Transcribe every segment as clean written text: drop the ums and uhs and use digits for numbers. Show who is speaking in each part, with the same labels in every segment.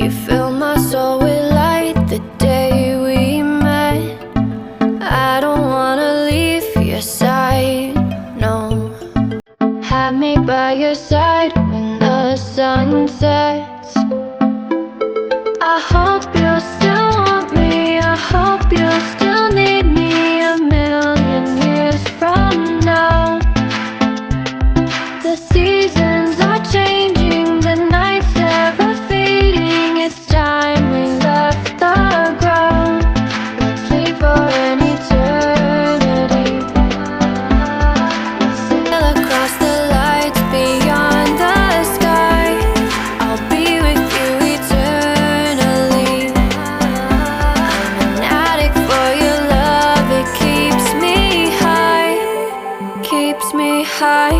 Speaker 1: You fill my soul with light the day we met. I don't wanna leave your side, no. Have me by your side when the sun sets. I hope you still want me, I hope you still need me a million years from now. The seasons are changing, the nights ever fading. It's time we left the ground. Let's leave for an eternity. Sail across the lights beyond the sky. I'll be with you eternally. I'm an addict for your love, it keeps me high, keeps me high.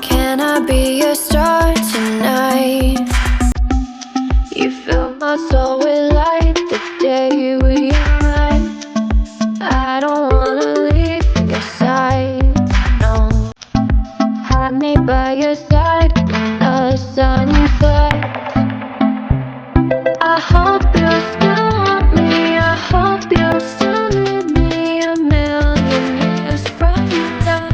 Speaker 1: Can I be your star tonight? You fill my soul with light the day we met. I don't wanna leave your side, no. Have me by your side when the sun sets. I hope you still want me, I hope you still need me a million years from now.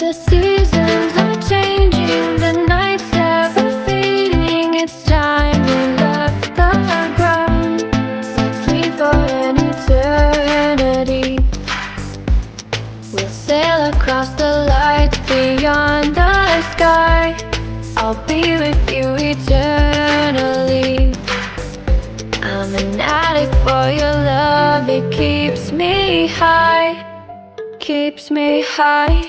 Speaker 1: The seasons are changing, the nights ever fading. It's time we left the ground. Let's leave for an eternity. We'll sail across the lights beyond the sky. I'll be with you eternally. I'm an addict for your love, it keeps me high, keeps me high.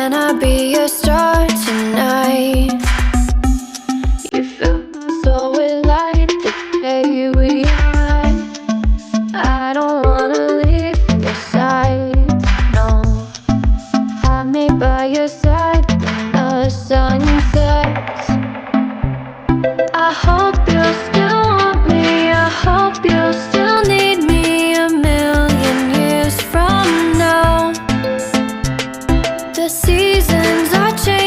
Speaker 1: Can I be your star tonight? You fill my soul with light the day we met. I don't wanna leave your side, no. Have me by your side when the sun sets. I hope you'll still want me, I hope you'll still need me a million years from now. The seasons are changing.